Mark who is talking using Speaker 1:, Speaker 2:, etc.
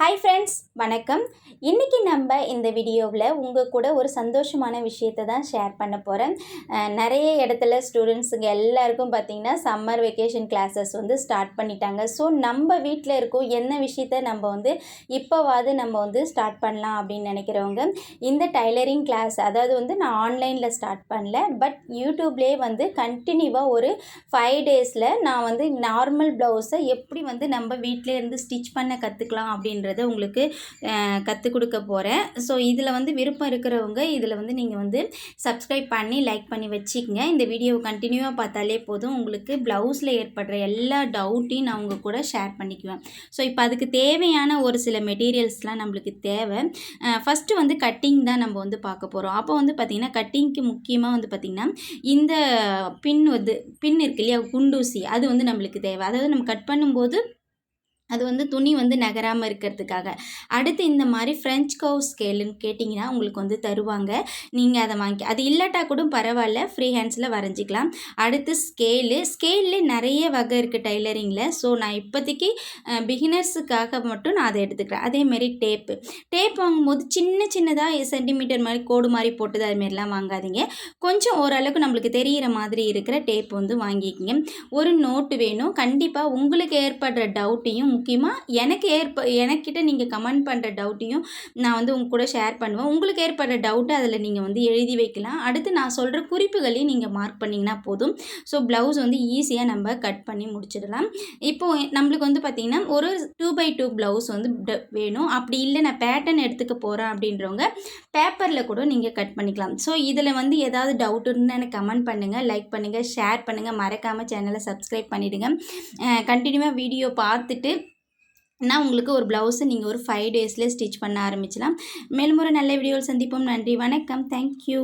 Speaker 1: Hi friends, வணக்கம். இன்றைக்கி நம்ம இந்த வீடியோவில் உங்கள் கூட ஒரு சந்தோஷமான விஷயத்தை தான் ஷேர் பண்ண போகிறேன். நிறைய இடத்துல ஸ்டூடெண்ட்ஸுங்க எல்லாருக்கும் பார்த்திங்கன்னா சம்மர் வெக்கேஷன் கிளாஸஸ் ஸ்டார்ட் பண்ணிட்டாங்க. ஸோ நம்ம வீட்டில் இருக்கோம் என்ன விஷயத்த நம்ம இப்போவாது நம்ம ஸ்டார்ட் பண்ணலாம் அப்படின்னு நினைக்கிறவங்க இந்த டைலரிங் கிளாஸ், அதாவது நான் ஆன்லைனில் ஸ்டார்ட் பண்ணல, பட் யூடியூப்லேயே கண்டினியூவாக ஒரு 5 டேஸில் நான் நார்மல் ப்ளவுஸை எப்படி நம்ம வீட்டிலே இருந்து ஸ்டிச் பண்ண கற்றுக்கலாம் அப்படின்ற உங்களுக்கு கற்றுக் கொடுக்க போகிறேன். ஸோ இதில் விருப்பம் இருக்கிறவங்க இதில் நீங்கள் சப்ஸ்கிரைப் பண்ணி லைக் பண்ணி வச்சுக்கங்க. இந்த வீடியோவை கண்டினியூவாக பார்த்தாலே போதும். உங்களுக்கு ப்ளவுஸில் ஏற்படுற எல்லா டவுட்டையும் நான் உங்கள் கூட ஷேர் பண்ணிக்குவேன். ஸோ இப்போ அதுக்கு தேவையான ஒரு சில மெட்டீரியல்ஸ்லாம் நம்மளுக்கு தேவை. ஃபஸ்ட்டு கட்டிங் தான் நம்ம பார்க்க போகிறோம். அப்போ பார்த்திங்கன்னா கட்டிங்க்கு முக்கியமாக பார்த்திங்கன்னா இந்த பின் இருக்கு இல்லையா, குண்டூசி, அது நம்மளுக்கு தேவை. அதாவது நம்ம கட் பண்ணும்போது அது துணி நகராமல் இருக்கிறதுக்காக. அடுத்து இந்த மாதிரி ஃப்ரெஞ்ச் கர்வ் ஸ்கேலுன்னு கேட்டிங்கன்னா உங்களுக்கு தருவாங்க. நீங்கள் அதை வாங்கி, அது இல்லாட்டா கூட பரவாயில்ல, ஃப்ரீ ஹேண்ட்ஸில் வரைஞ்சிக்கலாம். அடுத்து ஸ்கேல்லே நிறைய வகை இருக்குது டைலரிங்கில். ஸோ நான் இப்போதைக்கு பிகினர்ஸுக்காக மட்டும் நான் அதை எடுத்துக்கிறேன். அதேமாரி டேப் வாங்கும்போது சின்னதாக சென்டிமீட்டர் மாதிரி கோடு மாதிரி போட்டது அதுமாரிலாம் வாங்காதீங்க. கொஞ்சம் ஓரளவுக்கு நம்மளுக்கு தெரிகிற மாதிரி இருக்கிற டேப் வாங்கிக்கிங்க. ஒரு நோட்டு வேணும். கண்டிப்பாக உங்களுக்கு ஏற்படுற டவுட்டையும், முக்கியமாக எனக்கிட்ட நீங்கள் கமெண்ட் பண்ணுற டவுட்டையும் நான் உங்க கூட ஷேர் பண்ணுவேன். உங்களுக்கு ஏற்படுற டவுட்டை அதில் நீங்கள் எழுதி வைக்கலாம். அடுத்து நான் சொல்கிற குறிப்புகளையும் நீங்கள் மார்க் பண்ணிங்கன்னா போதும். ஸோ ப்ளவுஸ் ஈஸியாக நம்ம கட் பண்ணி முடிச்சிடலாம். இப்போது நம்மளுக்கு பார்த்திங்கன்னா ஒரு 2x2 ப்ளவுஸ் வேணும். அப்படி இல்லை நான் பேட்டர்ன் எடுத்துக்க போகிறேன் அப்படின்றவங்க பேப்பரில் கூட நீங்கள் கட் பண்ணிக்கலாம். ஸோ இதில் ஏதாவது டவுட் இருந்தால் எனக்கு கமெண்ட் பண்ணுங்கள், லைக் பண்ணுங்கள், ஷேர் பண்ணுங்கள். மறக்காமல் சேனலை சப்ஸ்கிரைப் பண்ணிவிடுங்க. கண்டினியூவாக வீடியோ பார்த்துட்டு நான் உங்களுக்கு ஒரு ப்ளவுஸை நீங்கள் ஒரு 5 டேஸ்லேயே ஸ்டிச் பண்ண ஆரம்பிச்சலாம். மேலும் ஒரு நல்ல வீடியோவில் சந்திப்போம். நன்றி, வணக்கம், தேங்க்யூ.